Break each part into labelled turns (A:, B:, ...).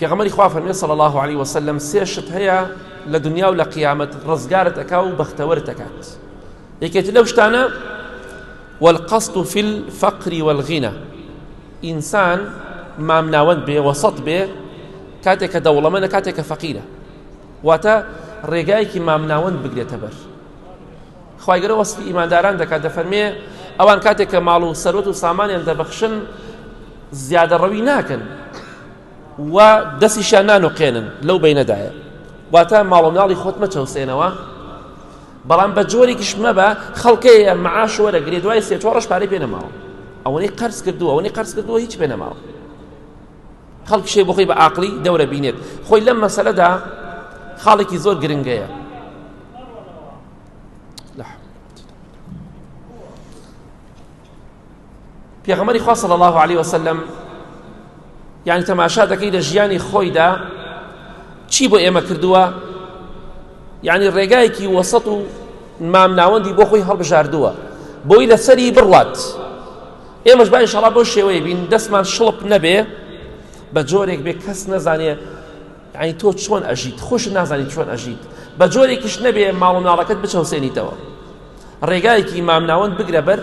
A: پێغەمبەری خوا فەرمێ صلی الله عليه وسلم سێ شت هەیە لە دنیا و لە قیامەت ڕزگارت ئەکا و بەختەوەرت ئەکات. یەکێتی لەو شتانە والقصد في الفقر والغنى، ئینسان مامناوەند بێ وەسەط بێ کاتێک کە دەوڵەمەندە کاتێک کە فەقیرە، واتە ڕێگایەکی مامناوەند بگرێتە بەر. خوای گەورە وەسفی ئیمانداران دەکات، دەفەرمێ ئەوان کاتێک کە ماڵ و سەرۆت و سامانیان دەبەخشن زیادەڕەوی ناکەن و دەستیشیان نانۆقێنن لەو بینەدایە، واتە ماڵ و مناڵی خۆت مەچەوسێنەوە، بەڵام بە جۆرێکیش مەبە خەڵکەیە مەعاش وەرەگرێ دوای سێ چوار ڕۆژ پارەی پێ نەماوە، ئەوەنەی قەرز کردووە ئەوەنەی قەرز کردووە هیچ پێ نەماوە. خەڵکیشێ بۆ خۆی بە عاقڵی دەورە بینێت خۆی لەم مەسەلەدا خاڵێکی زۆر گرنگەیە. پێغەمبەری خوا صلی الله عليه وسلم یعنی تەماشا دەکەی لە ژیانی خۆیدا چی بۆ ئێمە کردووە، یعنی ڕێگایەکی وەسەط و مامناوەندی بۆ خۆی هەڵبژاردووە بۆی لەسەری بڕوات. ئێمەش با ئینشاڵڵا بۆ شێوەیە بین دەستمان شڵپ نەبێ بە جۆرێک بێ کەس نەزانێ یعنی تۆ چۆن ئەژیت، خۆش نازانی چۆن ئەژیت، بە جۆرێکیش نەبێ ماڵ و مناڵەکەت بچەوسێنیتەوە. ڕێگایەکی مامناوەند بگرە بەر.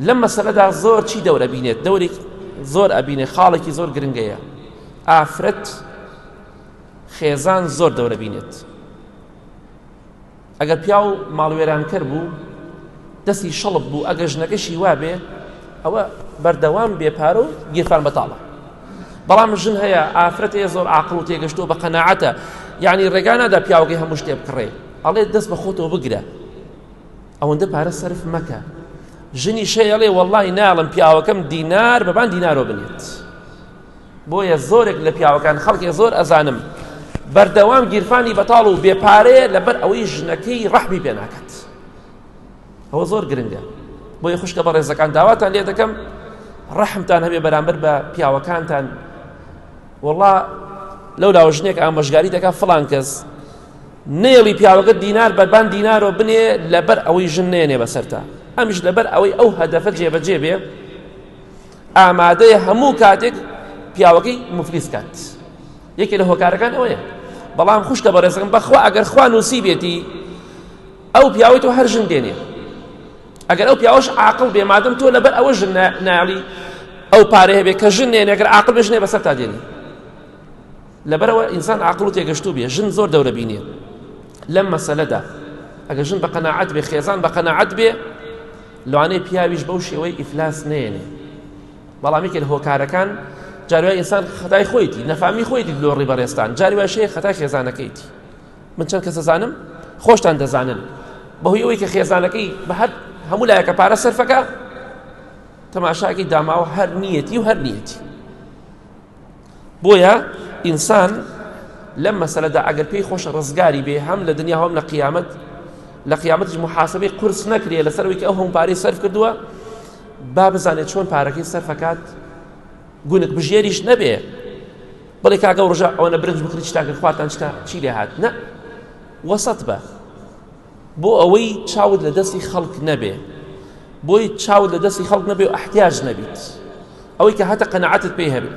A: لەم مەسەلەدا زۆر چی دەورە بینێت، دەورێک زۆر ئەبینێ، خاڵێکی زۆر گرنگەیە. ئافرەت خێزان زۆر دەورە بینێت. ئەگەر پیا و ماڵوێرانکەر بوو دەستی شەڵب بوو، ئەگەر ژنەکەشی وا بێ ئەوە بەردەوام بێپارە و گیرفان بەتاڵە. بەڵام ژن هەیە ئافرەت هەیە زۆر عاقڵ و تێگەشتووە بە قەناعەتە، یعنی ڕێگا نادا پیاوەکەی هەموو شتێ بکڕێ، ئەڵێ دەست بە خۆتەوە بگرە، ئەوەندە پارە سەرف مەکە. ژنی شەیەڵێ وەڵڵی ناڵم پیاوەکەم دینار بەبان دینارۆ بنێت. بۆیە زۆرێک لە پیاوەکان خەڵکی زۆر ئەزانم بەردەوام گیرفانی بەتاڵ و بێپارەیە لەبەر ئەوەی ژنەکەی ڕەحمی پێ ناکات. ئەوە زۆر گرنگە. بۆیە خوشکە بە ڕێزەکان داواتان لێ دەکەم ڕەحمتان هەبێ بەرامبەر بە پیاوەکانتان. وەڵڵا لەولاوە ژنێک ئامۆژگاری دەکات فڵان کەس نێڵی پیاوەکە دینار بەربان دینارۆ بنێ لەبەر ئەوەی ژن نێنێ بەسەرتا، ئەمیش لەبەر ئەوەی ئەو هەدەفە جێبەجێ بێ ئامادەیە هەموو کاتێک پیاوەکەی مفلیس کات. یەکێ لە هۆکارەکان ئەوەیە. بەڵام خوشکە بە ڕێزەکەم بەخوا ئەگەر خوا نووسی بێتی ئەو پیاوەی تۆ هەر ژن دێنێ، ئەگەر ئەو پیاوەش عاقڵ بێ مادەم تۆ لەبەر ئەوە ژن ناڵی ئەو پارەیە بێ کە ژن نێنێ، ئەگەر عاقڵ بێژنێ بەسەر تا دێنێ. لەبەرەوە ئینسان عاقڵ و تێگەشتوو بێ، ژن زۆر دەورە بینێ لەم مەسەلەدا. ئەگەر ژن بە قەناعەت بێ، خێزان بە قەناعەت بێ، لەوانەیە پیاویش بەو شێوەی ئیفلاس نێنێ. بەڵام یەکێ لە هۆکارەکان جاروای ئینسان خەتای خۆیتی نەفامی خۆیتی لۆڕی بەڕێستان، جاروای شەیە خەتای خێزانەکەیتی. من چەند کەس دەزانم خۆشتان دەزانن بەهۆی ئەوەی کە خێزانەکەی بە هەر هەموو لایەکە پارە سەرفەکە تەماشاکەی داماوە هەر نیەتی و هەر نیەتی. بۆیە ئینسان لەم مەسەلەدا ئەگەر پێی خۆشە ڕزگاری بێ هەم لە دنیا هەم لە قیامەت، لە قیامەتیش محاسبەی قورس نەکرێ لەسەرەوەی کە ئەو هەموو پارەی سەرف کردووە، با بزانێت چۆن پارەکەی سەرفەکات، گونک بژێریش نەبێ بڵێ کاگە و ڕژە ئەوەنە برنج بکڕی چتاکرد خواتان چی لێ هات، نە وەسەط بە بۆ ئەوەی چاود لە دەستی خەڵک نەبێ، بۆی چاود لە دەستی خەڵک نەبێ و احتیاج نەبیت، ئەوەی کە هەتە قەناعەتت پێی هەبێ.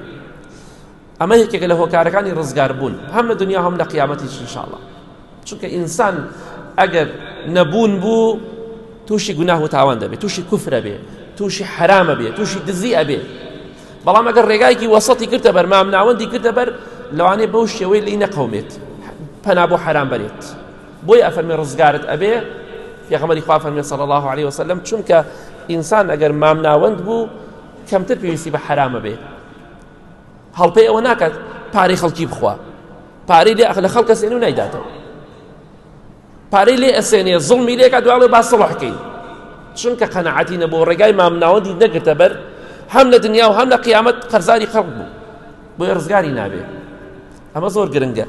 A: ئەمە یەکێکە لە هۆکارەکانی ڕزگار بوون هەم لە دنیا هەم لە قیامەتیش ئینشاءڵڵا. چونکە ئینسان ئەگەر نەبوون بوو تووشی گوناه و تاوان دەبێت، تووشی کوفرە بێ، تووشی حرامە بێ، تووشی دزی ئەبێ. بەڵام ئەگەر ڕێگایەکی وەسەطی کردە بەر، مامناوەندی کردە بەر، لەوانەیە بەو شێوەی لی نەقەومێت، پەنا بۆ حرام بەرێت. بۆی ئەفەرمێ ڕزگارت ئەبێ. پێغەمبەری خوا فەرمێ صلی الله عليه وسلم چونکە ئینسان ئەگەر مامناوەند بوو کەمتر پێویستی بە حرامە بێ. هەڵپەی ئەوە ناکات پارەی خەڵکی بخوا، پارەی لێ لە خەڵک ئەسێنێ و نایداتەوە، پارەی لێ ئەسێنێ زوڵمی لێکات دوڵێ با سڵحکەی، چونکە قەناعەتی نەبوو، ڕێگای مامناوەندی نەگرتە بەر، هەم لە دنیا و هەم لە قیامەت قەرزاری خەڵک بوو، بۆیە ڕزگاری نابێ. ئەمە زۆر گرنگە.